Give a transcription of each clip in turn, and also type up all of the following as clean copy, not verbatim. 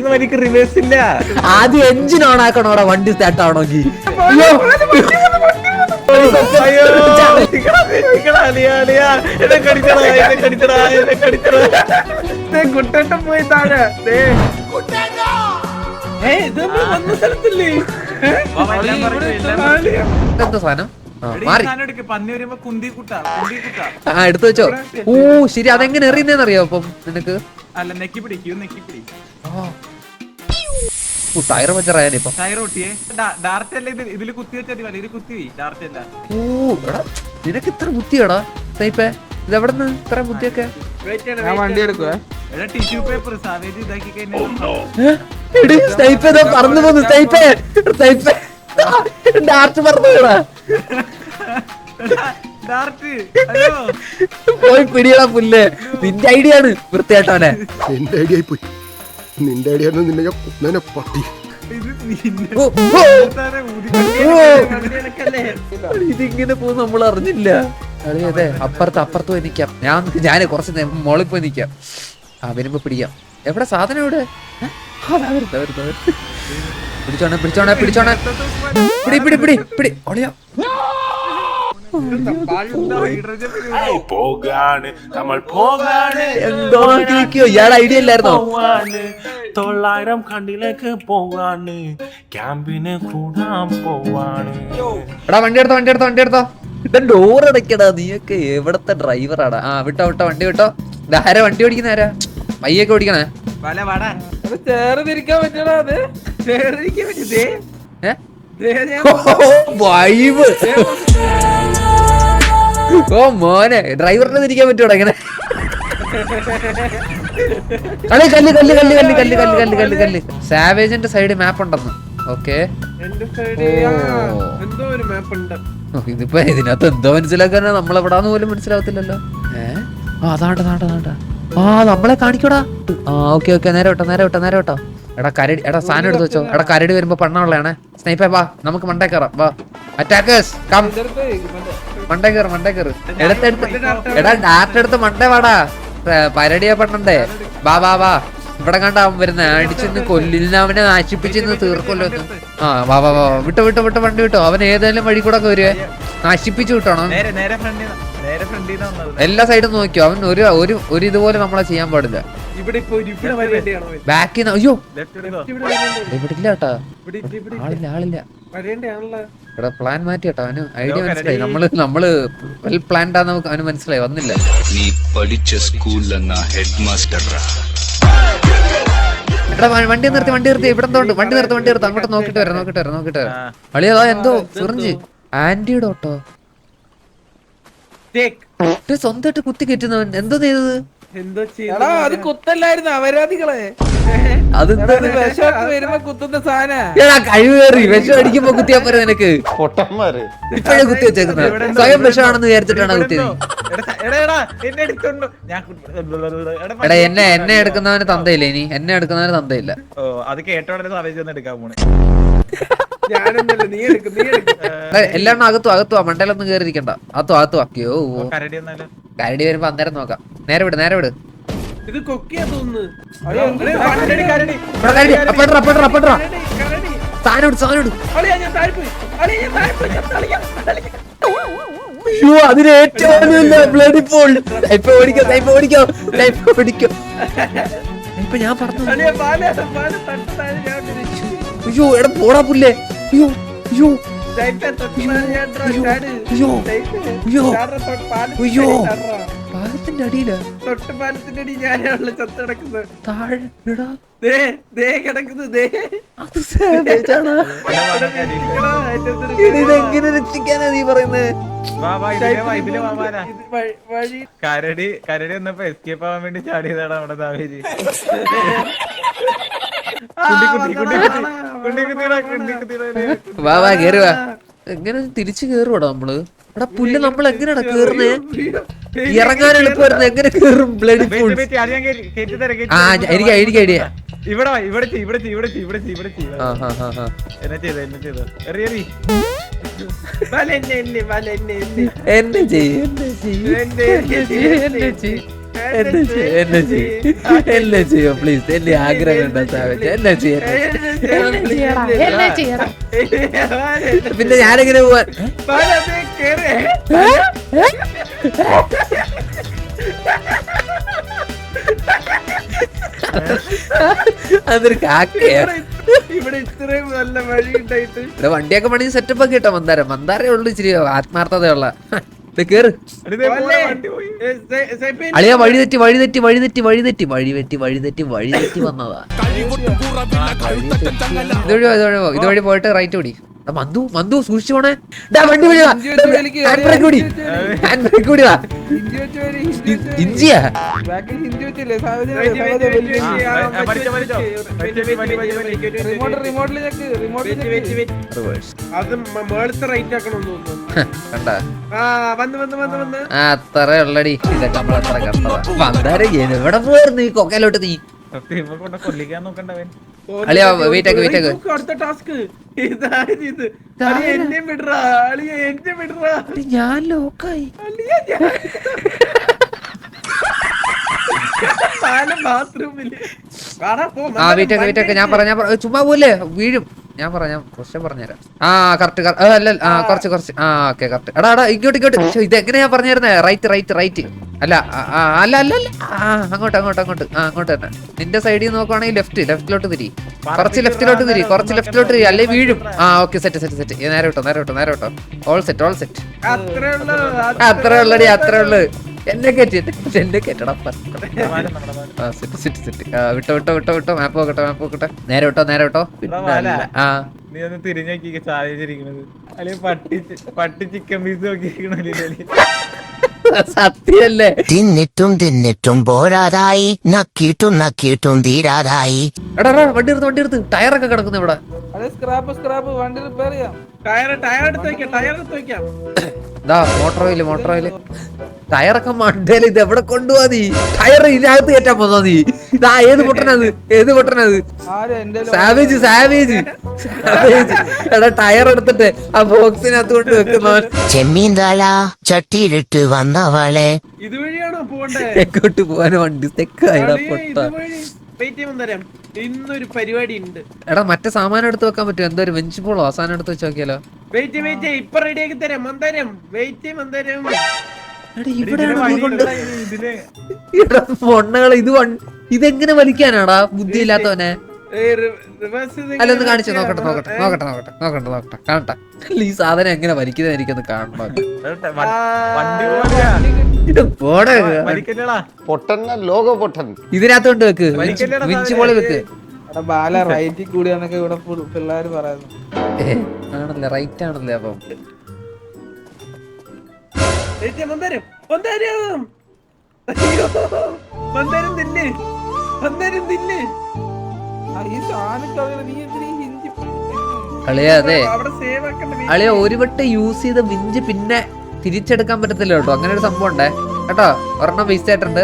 വലിക്ക് റിവേഴ്സ് ഇല്ല. ആദ്യം എഞ്ചിൻ ഓൺ ആക്കണോടാ വണ്ടി സ്റ്റാർട്ട് ആവണമെങ്കിൽ. കുട്ടേട്ടൻ പോയി താഴെ. എന്താ സാധനം എടുത്തു വെച്ചോ. ഓ ശരി, അതെങ്ങനെ എറിയുന്നേന്നറിയോ അപ്പം നിനക്ക്? ടയർ പഞ്ചറായാലിപ്പോ. ഓ എടാ നിനക്ക് ഇത്ര ബുദ്ധിയാടാ സ്നൈപ്പേ, ഇതെവിടെന്ന് ഇത്ര ബുദ്ധിയൊക്കെ? വണ്ടി എടുക്കുവേ. സ്നൈപ്പേ പറന്നു പോന്നു. സ്നൈപ്പേ സ്നൈപ്പേ ഡാർട്ട് പറന്നുടാ. പോയി പിടിയടാ പുല്ലേ. നിന്റെ ഐഡിയ ആണ് വൃത്തിയായിട്ടവനെ. എന്റെ ഐഡിയ പോയി. നിന്റെ ഐഡിയ നിന്നെ ഞാൻ പട്ടി. ഇതിങ്ങനെ പോകും നമ്മൾ അറിഞ്ഞില്ല. അതെ അപ്പുറത്ത് പോയി നിക്കാം. ഞാന് കുറച്ച് മോളിൽ പോയി നിക്കാം. വരുമ്പോ പിടിക്കാം. എവിടെ സാധനം എവിടെ? പിടിച്ചോണേ പിടിച്ചോണേ പിടിച്ചോണേ. പിടി പിടി പിടി പിടി ഒളിയാ. എന്തോ ഇയാളെ ഐഡിയ ഇല്ലായിരുന്നോ? 900 കണ്ടിലേക്ക് പോവാണ്, ക്യാമ്പിന് കൂടാൻ പോവാണ്. എടാ വണ്ടി എടുത്തോ. ഇതാ ഡോർ അടയ്ക്കടാ. നീയൊക്കെ എവിടത്തെ ഡ്രൈവറാടാ? വിട്ടോ വണ്ടി വിട്ടോ. ആരാ വണ്ടി ഓടിക്കുന്ന? ആരാ പയ്യൊക്കെ ഓടിക്കണേ? വൈബ്. ഓ മോനെ, ഡ്രൈവറിനെ തിരിക്കാൻ പറ്റൂടാ ഇങ്ങനെ? കല്ല്. സാവേജിന്റെ സൈഡ് മാപ്പ് ഉണ്ടെന്ന്. ഓക്കെ ഇതിപ്പോ ഇതിനകത്ത് എന്തോ മനസ്സിലാക്കാനാ? നമ്മളെവിടാന്ന് പോലും മനസ്സിലാവത്തില്ലല്ലോ. അതാണ്ടാ നമ്മളെ കാണിക്കൂടാ. ഓക്കെ നേരെ വിട്ടോ. എടാ കരടി, എടാ സാധനം എടുത്ത് വെച്ചോ. എടാ കരടി വരുമ്പോ പണ്ണുള്ളതാണ്. സ്നൈപ്പേ വാ, നമുക്ക് മണ്ടേ കയറാം. വാ അറ്റാക്കേഴ്സ് കം. മണ്ടേ കയറ്. എടാ ഡാർട്ട് എടുത്ത് മണ്ടേ വാടാ. പരടിയാ പണ്ണണ്ടേ. വാ ഇവിടെ കണ്ട അവൻ വരുന്ന അടിച്ചെന്ന് കൊല്ലിന്, അവനെ നശിപ്പിച്ചെന്ന് തീർക്കൊല്ലോ. വാ വിട്ടോ വണ്ടി വിട്ടോ. അവൻ ഏതെങ്കിലും വഴി കൂടെ ഒക്കെ വരുവേ. നശിപ്പിച്ചു വിട്ടോണം. എല്ലാ സൈഡും നോക്കിയോ. അവൻ ഒരു ഇതുപോലെ നമ്മളെ ചെയ്യാൻ പാടില്ല. ബാക്കിൽ അയ്യോ ഇവിടെ ഇല്ല കേട്ടാ. ആളില്ല. ഇവിടെ പ്ലാൻ മാറ്റി കേട്ടോ. അവന് ഐഡിയ മനസ്സിലായി. നമ്മള് വെൽ പ്ലാൻഡ് ആന്ന് അവന് മനസ്സിലായി. വന്നില്ല. നീ പഠിച്ച സ്കൂളിലെന്ന ഹെഡ് മാസ്റ്റർ. എടാ വണ്ടി നിർത്തി. ഇവിടെ എന്തോണ്ട്? വണ്ടി നിർത്ത്. അങ്ങോട്ട് നോക്കിട്ട് വരാം. അളിയതാ എന്തോ സിറിഞ്ച് ആന്റിയുടെ ഓട്ടോ സ്വന്തമായിട്ട് കുത്തി കയറ്റുന്നവൻ. എന്തോ ചെയ്തത്? അത് കുത്തല്ലായിരുന്നു, അപരാധികളെ. വരുമ്പോ കുത്തുന്ന സാധനം കഴിവേറി വിഷം അടിക്കുമ്പോ കുത്തിയാ പോരെ നിനക്ക്? ഇപ്പഴേ കുത്തി വെച്ചേക്കുന്നത് സ്വയം വിഷമാണെന്ന് വിചാരിച്ചിട്ടാണ് കുത്തിയത്. എടാ എന്നെ എടുക്കുന്നവന് തന്തയില്ല. ഇനി എന്നെ എടുക്കുന്നവന് തന്തയില്ല. അത് കേട്ടോടെ എടുക്കാൻ പോണേ. എല്ലാം അകത്തു മണ്ടയിലൊന്നും കേറിയിരിക്കണ്ട. അകത്തു ആക്കിയോ. കരടി വരുമ്പോ അന്നേരം നോക്കാം. നേരെ വിട്. ഇത് കൊക്കിയാ തോന്നുന്നു. അതിന് ഏറ്റവും ഇപ്പൊ ഞാൻ പറഞ്ഞു. അയ്യോ എടാ പോടാ പുല്ലേ. അയ്യോ പാലത്തിന്റെ അടിയിലാ. പാലത്തിന്റെ അടി ഞാനാണല്ലോ ചത്ത് കിടക്കുന്നത്. താഴെ കിടക്കുന്നത്. ഇതെങ്ങനെ രക്ഷിക്കാനാ നീ പറയുന്നത്? കരടി വന്നപ്പോ എസ്കേപ്പ് ആവാൻ വേണ്ടി ചാടിയതാണ് നമ്മുടെ ദാവേജി. വാ കേറുവാ. എങ്ങനെ തിരിച്ചു കേറുവാടാ നമ്മള്? എടാ പുല്ല് നമ്മൾ എങ്ങനെയാ കേറുന്നേ? ഇറങ്ങാൻ എളുപ്പമായിരുന്നു. എങ്ങനെ കേറും? Bloody full. എനിക്ക് ഐഡിയ. എന്നെ ചെയ്യോ പ്ലീസ്, എന്റെ ആഗ്രഹം എന്താ സാവേജ്, എന്നെ ചെയ്യ. പിന്നെ ഞാനെങ്ങനെ പോവാൻ? അതൊരു കാക്കയാ. ഇവിടെ ഇത്രയും നല്ല വഴി ഉണ്ടായിട്ട് വണ്ടിയൊക്കെ പണി സെറ്റപ്പ് ഒക്കെ കിട്ടാ. മന്ദാരേ ഉള്ളു ഇച്ചിരി ആത്മാർത്ഥതയുള്ള. കേറ് അളിയാ. വഴി തെറ്റി വന്നതാ. ഇതുവഴി പോയിട്ട് റൈറ്റ് ഓടി. മന്ദു സൂക്ഷിച്ചു പോണേ. വണ്ടി ഇഞ്ചിയാ. അത്ര ഉള്ളടി. ഇതൊക്കെ നമ്മളത്ര കണ്ടതാ. മന്ദാരം എവിടെ പോയിരുന്നു ഈ കൊക്കയിലോട്ട് നീ? കൊല്ലിക്കാൻ നോക്കണ്ടവൻ. അളിയാ വെയിറ്റ് ആക്ക്. അടുത്ത ടാസ്ക് ഞാൻ ലോക്കായി. ബാത്റൂമില് വെയിറ്റ് ആക്ക്. ഞാൻ ചുമ്മാ പോലെ വീഴും. ഞാൻ ക്വസ്റ്റ്യൻ പറഞ്ഞുതരാം. കറക്റ്റ് അല്ല. കുറച്ച് ഓക്കെ കറക്റ്റ്. എടാ ഇങ്ങോട്ട്. ഇത് എങ്ങനെയാ പറഞ്ഞിരുന്നേ? റൈറ്റ് അല്ല അങ്ങോട്ട് അങ്ങോട്ട് തന്നെ. നിന്റെ സൈഡിൽ നോക്കുവാണെങ്കിൽ ലെഫ്റ്റിലോട്ട് തിരി. കുറച്ച് ലെഫ്റ്റിലോട്ട് തിരി അല്ലെ വീഴും. Okay set. നേരെ വിട്ടോ. All set. അത്രേ ഉള്ളടി. എന്നെ കേട്ടടാ. സെറ്റ്. വിട്ടോ. മാപ്പ് നോക്കട്ടെ. നേരെ വിട്ടോ. നീ ഒന്ന് തിരിഞ്ഞോക്കി സാധിച്ചിരിക്കുന്നത്. അല്ലെങ്കിൽ പട്ടി ചിക്കൻ പീസ് നോക്കിയിരിക്കണല്ലേ? സത്യല്ലേ? തിന്നിട്ടും പോരാതായി, നക്കിയിട്ടും തീരാതായി. എടാ വണ്ടി എടുത്ത്. ടയറൊക്കെ കിടക്കുന്നു ഇവിടെ. സ്ക്രാപ്പ് വണ്ടി റിപ്പയർ ചെയ്യാം. ടയർ എടുത്ത് വെക്കാം. Motor oil. ടയറൊക്കെ മണ്ടേല്. ഇത് എവിടെ കൊണ്ടുപോവാ നീ? ടയർ ഇതിനകത്ത് കയറ്റാൻ പോന്നാ നീ? ഇതാ ഏത് പൊട്ടനത്? സാവേജ്. എടാ ടയർ എടുത്തിട്ട് ആ ബോക്സിനകത്ത് കൊണ്ട് വെക്കുന്നവൻ. ചെമ്മീൻ തല ചട്ടിയിലിട്ട് വന്നവളെ. ഇതുവഴിയാണോ പോണ്ടേ? എങ്ങോട്ട് പോവാൻ വണ്ടി തെക്കായിടാ പൊട്ട. ഇന്നൊരു പരിപാടി ഉണ്ട്. എടാ മറ്റേ സാമാനം എടുത്ത് വെക്കാൻ പറ്റും. എന്തോ ഒരു വെഞ്ച് പോളോ അവസാനം എടുത്ത് വെച്ച് നോക്കിയാലോ? വെയിറ്റ് ഇപ്പൊ റെഡിയാക്കി തരാം. മന്ദാരം പൊണ്ണകളെ ഇതെങ്ങനെ വലിക്കാനാടാ ബുദ്ധിയില്ലാത്തവനെ? അല്ലൊന്ന് കാണിച്ചു നോക്കട്ടെ. കാണട്ടെ ഈ സാധനം എങ്ങനെ വലിക്കുന്നത് എനിക്കൊന്ന് കാണണം. ഇതിനകത്ത് കൊണ്ട് വെക്ക്. വിഞ്ച് പോലെ വെക്ക്. ബാല റൈറ്റിൽ കൂടിയാന്നൊക്കെ ഇവിടെ പിള്ളേര് പറയുന്നു. ആണല്ലേ? റൈറ്റ് ആണല്ലേ? അപ്പം അളിയ ഒരു വട്ടം യൂസ് ചെയ്ത വിഞ്ച് പിന്നെ തിരിച്ചെടുക്കാൻ പറ്റത്തില്ല കേട്ടോ. അങ്ങനെ ഒരു സംഭവം ഉണ്ടേ കേട്ടോ. ഒരെണ്ണം വേസ്റ്റ് ആയിട്ടുണ്ട്.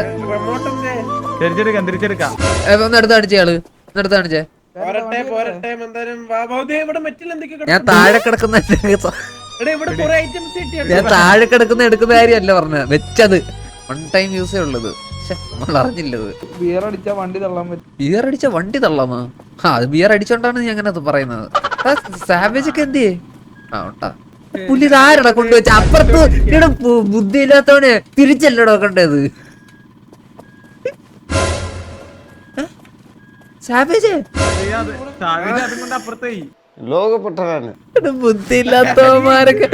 ഒന്ന് എടുത്ത് കാണിച്ചേ. ഞാൻ താഴെ കിടക്കുന്ന എടുക്കുന്ന കാര്യമല്ല പറഞ്ഞത്. വെച്ചത് 1 ടൈം യൂസേ ഉള്ളത്. നമ്മൾ അറിഞ്ഞില്ലത്. ബിയർ അടിച്ച വണ്ടി തള്ളാൻ പറ്റും. ബിയർ അടിച്ച വണ്ടി തള്ളാമോ? അത് ബിയർ അടിച്ചോണ്ടാണ് നീ അങ്ങനെ പറയുന്നത്. സാവേജ് ഒക്കെ എന്തിയേ? ഉണ്ടാ പുല്ലി ഇതാരടാ കൊണ്ടുവച്ച അപ്പുറത്ത്. ഇവിടെ ബുദ്ധി ഇല്ലാത്തവനെ തിരിച്ചല്ലടോ കണ്ടത്. സാവേജ് ബുദ്ധിയില്ലാത്തവന്മാരൊക്കെ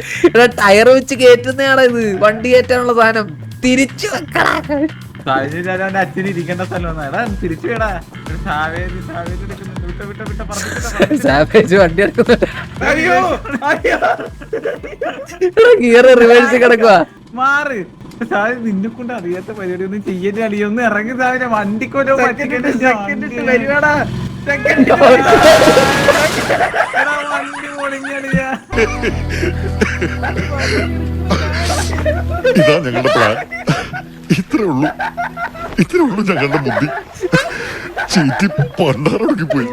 ടയർ വെച്ച് കേറ്റുന്നതാണ് ഇത്. വണ്ടി കയറ്റാനുള്ള സാധനം തിരിച്ചു വെക്കടാ. അച്ഛൻ ഇരിക്കേണ്ട സ്ഥലം തിരിച്ചു വേടാ. സാവേജ് വണ്ടി എടുക്കുന്നുണ്ട്. ഗിയർ റിവേഴ്സ് കിടക്കുവാ. മാറ്. നിന്നെ കൊണ്ട് അറിയാത്ത പരിപാടി ഒന്നും ചെയ്യല്ലേ അളിയ. ഒന്ന് ഇറങ്ങി സാധനം വണ്ടിക്കോലോ വരുവാടാ. വണ്ടി പൊളിഞ്ഞളിയാ. ഇതാ ഞങ്ങളുടെ പ്ലാൻ. ഇത്രേ ഉള്ളൂ ഞങ്ങളുടെ ബുദ്ധി. ചീറ്റി പണ്ടാറൊടുക്കി പോയി.